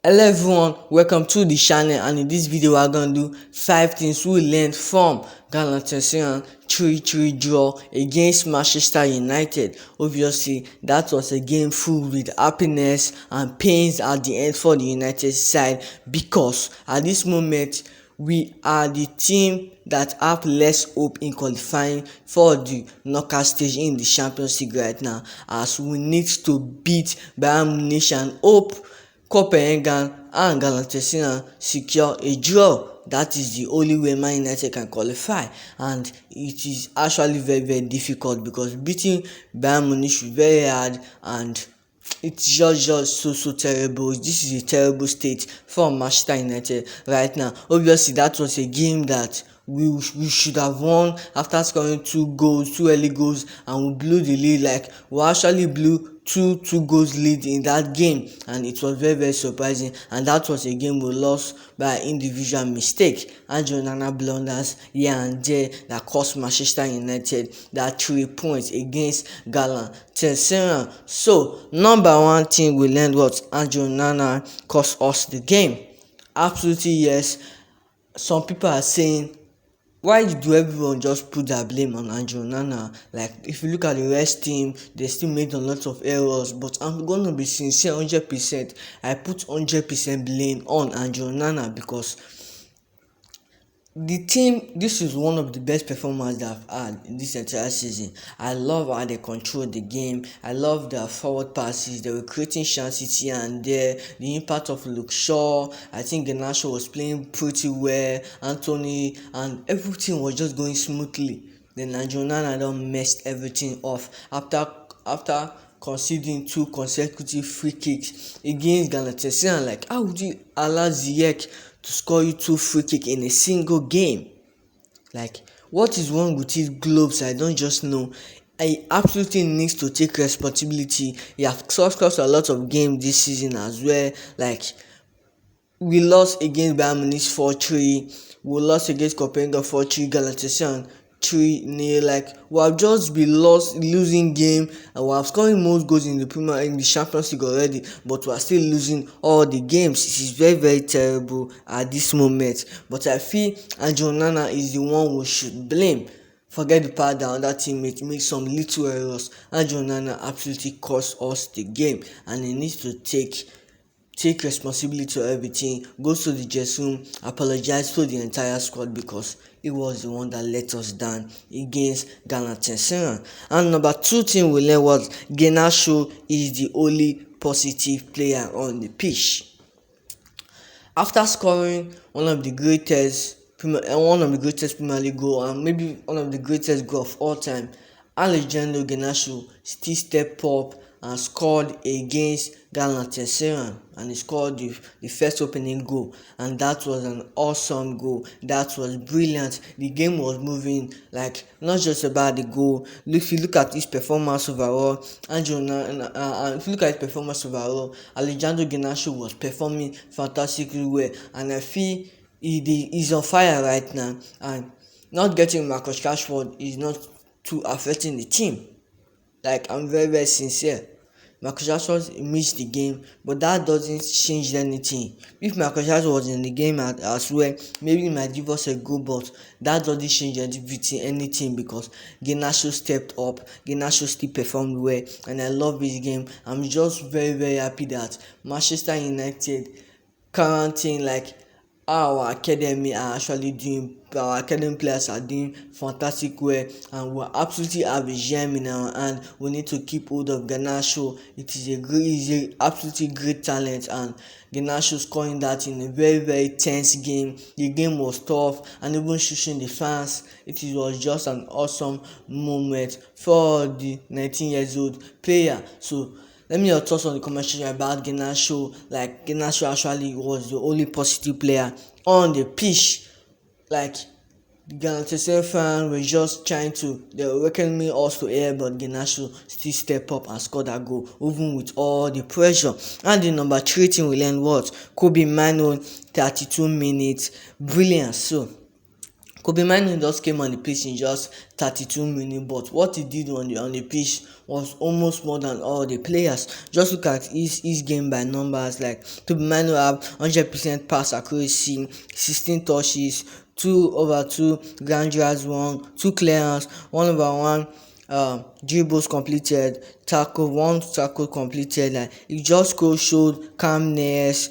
Hello everyone, welcome to the channel, and in this video we are going to do 5 things we learned from Galatasaray 3-3 draw against Manchester United. Obviously that was a game full with happiness and pains at the end for the United side, because at this moment we are the team that have less hope in qualifying for the knockout stage in the Champions League right now, as we need to beat Bayern Munich and hope Copenhagen and Galatasaray secure a draw. That is the only way Man United can qualify, and it is actually very difficult because beating Bayern Munich is very hard, and it's just so terrible. This is a terrible state for Manchester United right now. Obviously that was a game that we should have won after scoring two early goals, and we blew the lead. Like, we actually blew two goals lead in that game, and it was very surprising. And that was a game we lost by individual mistake and Onana blunders here and there that cost Manchester United that 3 points against Galatasaray. So number one thing we learned was Onana cost us the game. Absolutely yes. Some people are saying, why do everyone just put that blame on Onana? Like, if you look at the rest team, they still made a lot of errors. But I'm gonna be sincere 100%. I put 100% blame on Onana, because the team, this is one of the best performers that I've had in this entire season. I love how they control the game. I love their forward passes. They were creating chances here and there. The impact of Luke Shaw, I think Garnacho was playing pretty well. Antony, and everything was just going smoothly. Then Onana don't messed everything off after conceding 2 consecutive free kicks against Galatasaray. Like, how would you allow Ziyech to score you 2 free kicks in a single game? Like, what is wrong with his gloves? I don't just know. He absolutely needs to take responsibility. He has lost a lot of games this season as well. Like, we lost against Bayern Munich 4-3. We lost against Copenhagen 4-3. Galatasaray 3-0. Like, we have just been losing game, and we have scoring most goals in the Champions League already, but we are still losing all the games. It is very terrible at this moment. But I feel Onana is the one we should blame. Forget the part that other teammates make some little errors. Onana absolutely cost us the game, and he needs to take responsibility for everything, goes to the dressing room, apologize to the entire squad, because he was the one that let us down against Galatasaray. And number 2 thing we learned was Garnacho is the only positive player on the pitch. After scoring one of the greatest Premier League goal, and maybe one of the greatest goal of all time, Alejandro Garnacho still stepped up and scored against Galatasaray, and he scored the first opening goal, and that was an awesome goal. That was brilliant. The game was moving, like, not just about the goal. If you look at his performance overall, Alejandro Garnacho was performing fantastically well, and I feel he's on fire right now, and not getting Marcus Rashford is not too affecting the team. Like, I'm very sincere. Marcus Rashford missed the game, but that doesn't change anything. If Marcus Rashford was in the game as well, maybe he might give us a goal, but that doesn't change anything because Garnacho stepped up. Garnacho still performed well, and I love his game. I'm just very happy that Manchester United quarantine, like, our academy players are doing fantastic well, and we absolutely have a gem in our hand. We need to keep hold of Garnacho. He's a absolutely great talent, and Garnacho scoring that in a very tense game. The game was tough, and even shooting the fans, it was just an awesome moment for the 19-year-old player. So let me know your thoughts on the comment section about Garnacho. Like, Garnacho actually was the only positive player on the pitch. Like, the Galatasaray fans were just they were welcoming us to air, but Garnacho still stepped up and scored that goal, even with all the pressure. And the number 3 thing we learned was Kobe Manu, 32 minutes, brilliant. So Kobe Mino just came on the pitch in just 32 minutes, but what he did on the pitch was almost more than all the players. Just look at his game by numbers. Like Kobe Mino have 100% pass accuracy, 16 touches, 2/2 ground yards won, 2 clearance, 1/1 dribbles completed, one tackle completed. Like it just showed calmness.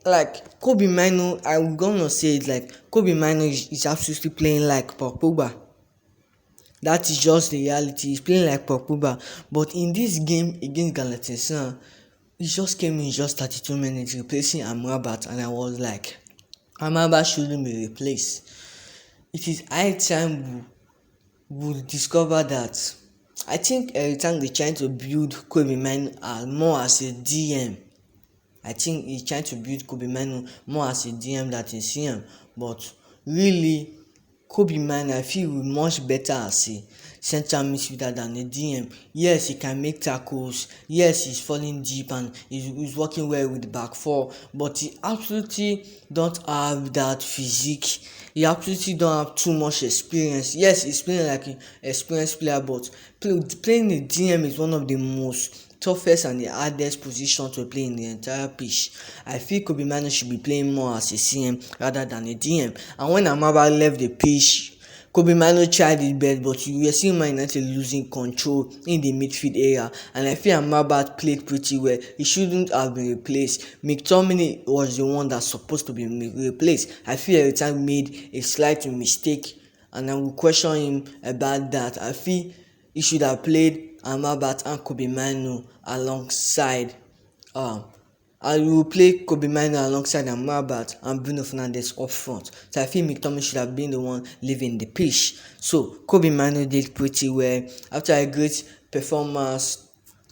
Like Kobe Mino, I'm gonna say it, like Kobe Mino is absolutely playing like Pogba. That is just the reality. He's playing like Pogba. But in this game against Galatasaray, he just came in just 32 minutes replacing Amrabat, and I was like, Amrabat shouldn't be replaced. It is high time we discover that. I think every time they're trying to build Kobe Mino more as a DM. I think he's trying to build Kobe Mino more as a DM than a CM. But really, Kobe Mino, I feel much better as a central midfielder than a DM. Yes, he can make tackles. Yes, he's falling deep and he's working well with the back four. But he absolutely don't have that physique. He absolutely don't have too much experience. Yes, he's playing like an experienced player, but playing a DM is one of the most toughest and the hardest position to play in the entire pitch. I feel Kobe Mino should be playing more as a CM rather than a DM. And when Amaba left the pitch, Kobe Mino tried his best, but you were seeing Man United losing control in the midfield area. And I feel Amaba played pretty well. He shouldn't have been replaced. McTominay was the one that's supposed to be replaced. I feel every time made a slight mistake, and I will question him about that. I feel he should have played Amrabat and Kobe Mino alongside. I will play Kobe Mino alongside Amrabat and Bruno Fernandes up front. So I feel McTominay should have been the one leaving the pitch. So Kobe Mino did pretty well after a great performance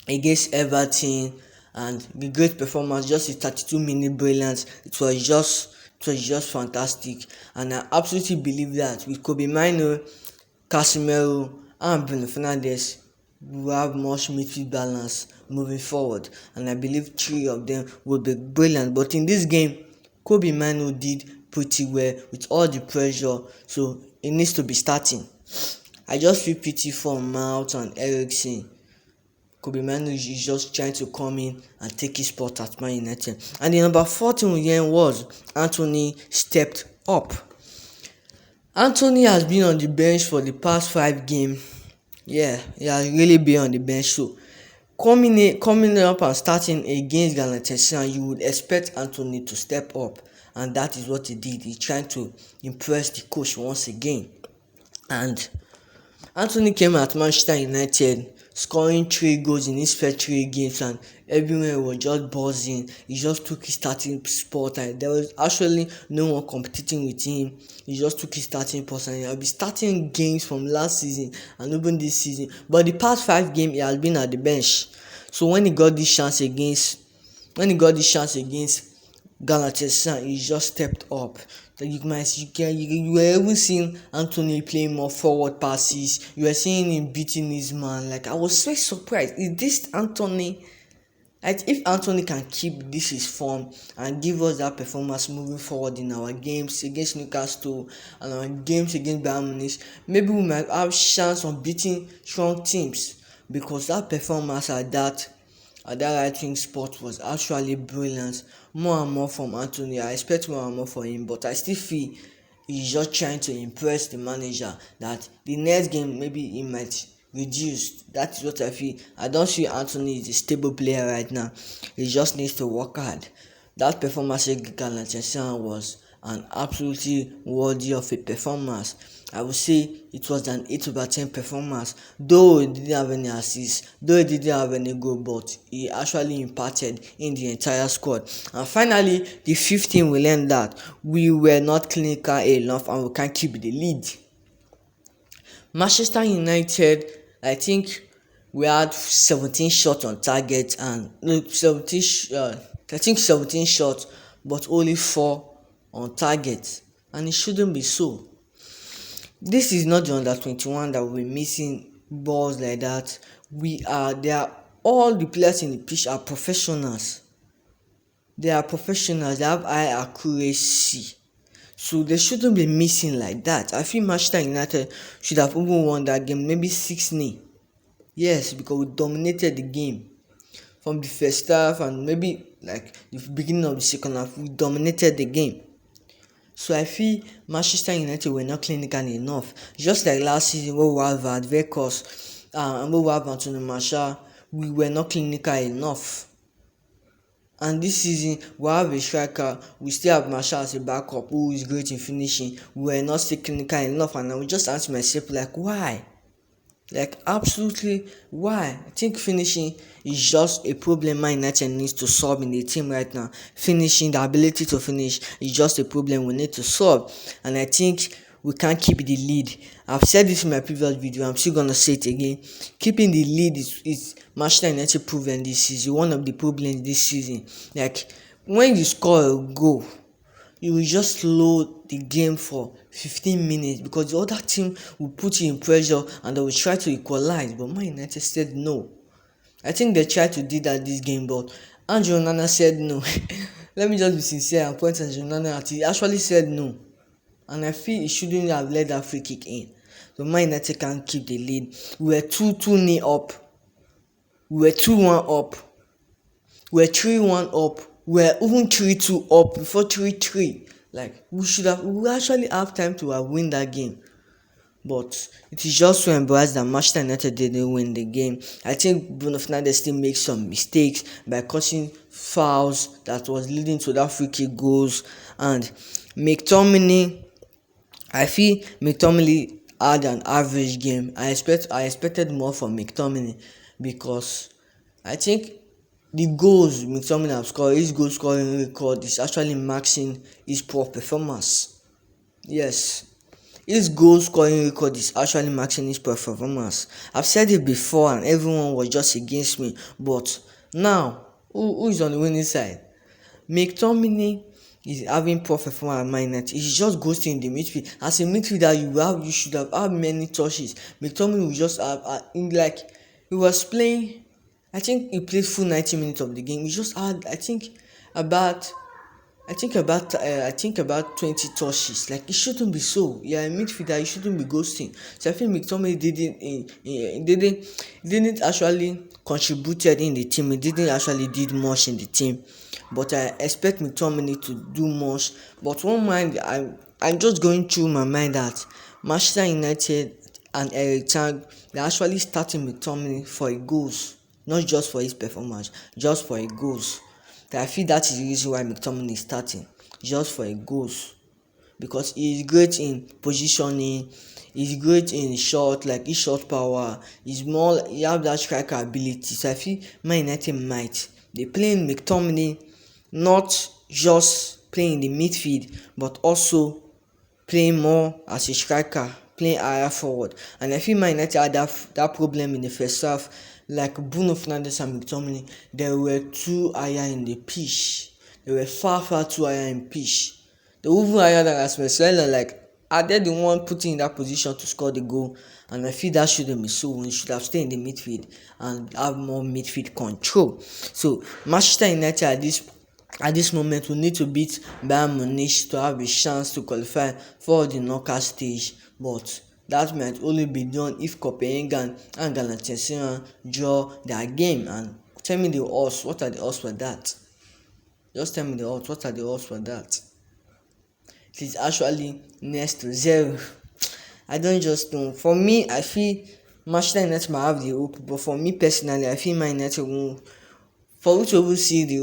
against Everton, and the great performance, just a 32-minute brilliance. It was just fantastic, and I absolutely believe that with Kobe Mino, Casemiro, and Bruno Fernandes, we will have much midfield balance moving forward, and I believe 3 of them will be brilliant. But in this game, Kobe Mino did pretty well with all the pressure, so he needs to be starting. I just feel pity for Mount and Eriksen. Kobe Mino is just trying to come in and take his spot at Man United. And the number 14 again was Antony stepped up. Antony has been on the bench for the past 5 games. Yeah, he has really been on the bench. So coming up and starting against Galatasaray, you would expect Antony to step up, and that is what he did. He's trying to impress the coach once again. And Antony came at Manchester United, scoring 3 goals in his first 3 games, and everyone was just buzzing. He just took his starting spot, and there was actually no one competing with him. He just took his starting spot, and he'll be starting games from last season and even this season. But the past 5 games, he has been at the bench. So when he got this chance against Galatasaray, he just stepped up. You were even seeing Antony playing more forward passes. You were seeing him beating his man. Like, I was so surprised. Is this Antony? Like, if Antony can keep this his form and give us that performance moving forward in our games against Newcastle and our games against Bayern Munich, maybe we might have chance of beating strong teams, because that performance at that right wing spot was actually brilliant. More and more from Antony. I expect more and more from him, but I still feel he's just trying to impress the manager that the next game maybe he might reduce. That is what I feel. I don't see Antony is a stable player right now. He just needs to work hard. That performance against Galatasaray was an absolutely worthy of a performance. I would say it was an 8/10 performance, though he didn't have any assists, though he didn't have any goal, but he actually impacted in the entire squad. And finally, the 15 we learned that we were not clinical enough and we can't keep the lead. Manchester United, I think we had 17 shots on target, and 17 shots, but only 4 on target, and it shouldn't be so. This is not the under 21 that we're missing balls like that. All the players in the pitch are professionals. They are professionals. They have high accuracy. So they shouldn't be missing like that. I feel Manchester United should have even won that game, maybe 6-0. Yes, because we dominated the game from the first half and maybe like the beginning of the second half. We dominated the game. So I feel Manchester United were not clinical enough. Just like last season where we have Advecos and where we have Antony Marshall, we were not clinical enough. And this season we have a striker, we still have Marshall as a backup who is great in finishing. We were not still clinical enough, and I will just ask myself like why? Like absolutely why? I think finishing is just a problem Man United needs to solve in the team right now. Finishing, the ability to finish is just a problem we need to solve. And I think we can't keep the lead. I've said this in my previous video, I'm still gonna say it again. Keeping the lead is Manchester United proven this season. One of the problems this season. Like when you score a goal, you will just slow the game for 15 minutes because the other team will put you in pressure and they will try to equalize, but Man United said no. I think they tried to do that this game, but Onana said no. Let me just be sincere and point at Onana at he actually said no, and I feel he shouldn't have let that free kick in. So Man United can't keep the lead. We were 2-2 up, we were 2-1 up, we were 3-1 up, we were even 3-2 up before 3-3. Like we actually have time to have win that game. But it is just so embarrassed that Manchester United didn't win the game. I think Bruno Fernandes still makes some mistakes by causing fouls that was leading to that free kick goals. And McTominay, I feel McTominay had an average game. I expected more from McTominay because I think the goals McTominay have scored, his goal scoring record is actually matching his poor performance. Yes. His goal scoring record is actually matching his performance. I've said it before and everyone was just against me. But now, who is on the winning side? McTominay is having poor performance at Man United. He's just ghosting in the midfield. As a midfielder, you should have had many touches. McTominay will just have, like, he was playing, I think he played full 90 minutes of the game. He just had, I think about 20 touches. Like it shouldn't be so. Yeah, a midfielder, you shouldn't be ghosting. So I think McTominay didn't actually contributed in the team. He didn't actually did much in the team. But I expect McTominay to do much. But one mind, I'm just going through my mind that Manchester United and Eric Tang, they're actually starting McTominay for a goals, not just for his performance, just for a goals. I feel that is the reason why McTominay is starting, just for a goals, because he is great in positioning, he's great in shot, like his shot power, he have that striker ability. So I feel Man United might they playing McTominay, not just playing in the midfield, but also playing more as a striker, playing higher forward. And I feel Man United had that problem in the first half. Like Bruno Fernandes and McTominay, they were too higher in the pitch. They were far too higher in pitch. They were even higher than Rasmussen. Like, are they the one putting in that position to score the goal? And I feel that shouldn't be so. We should have stayed in the midfield and have more midfield control. So Manchester United at this moment we need to beat Bayern Munich to have a chance to qualify for the knockout stage. But that might only be done if Copenhagen and Galatasaray draw their game. And tell me the odds. What are the odds for that? Just tell me the odds. What are the odds for that? It is actually next to 0. I don't just know. For me, I feel Manchester United might have the hope, but for me personally, I feel Man United won't. For we to even see the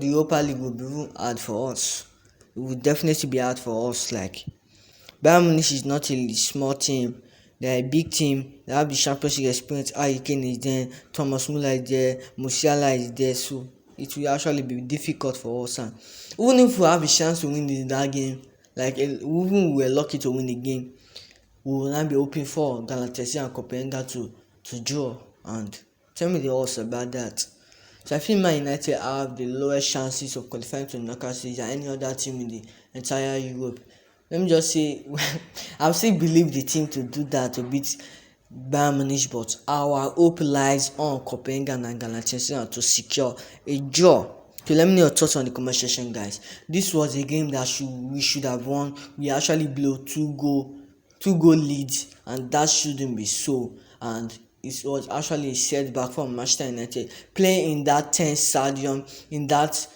Europa League will be even hard for us. It will definitely be hard for us. Like Bayern Munich is not a small team. They are a big team. They have the championship experience. Harry Kane is there. Thomas Müller is there. Musiala is there. So it will actually be difficult for us. And even if we have a chance to win that game, like even we were lucky to win the game, we will not be hoping for Galatasaray and Copenhagen to draw. And tell me the odds about that. So I think Man United have the lowest chances of qualifying to the knockout stage than any other team in the entire Europe. Let me just say, I still believe the team to do that, to beat Bayern Munich, but our hope lies on Copenhagen and Galatasaray to secure a draw So let me know your thoughts on the comment section, guys. This was a game that we should have won. We actually blew two goal leads, and that shouldn't be so. And it was actually a setback for Manchester United playing in that tense stadium, in that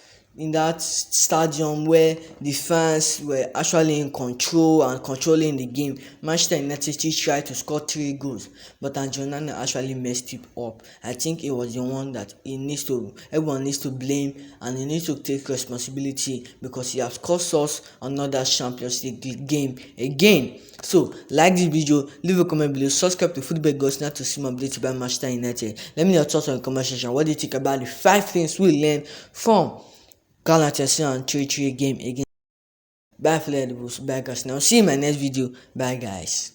stadium where the fans were actually in control and controlling the game. Manchester United still tried to score 3 goals, but Onana actually messed it up. I think it was the one that everyone needs to blame, and he needs to take responsibility because he has cost us another Champions League game again. So like this video, leave a comment below, subscribe to Football Gods now to see more updates about Manchester United. Let me know your thoughts on the comment section. What do you think about the 5 things we learned from Galatasaray and 3-3 game again? Bye for the Bye guys. Now see you in my next video. Bye guys.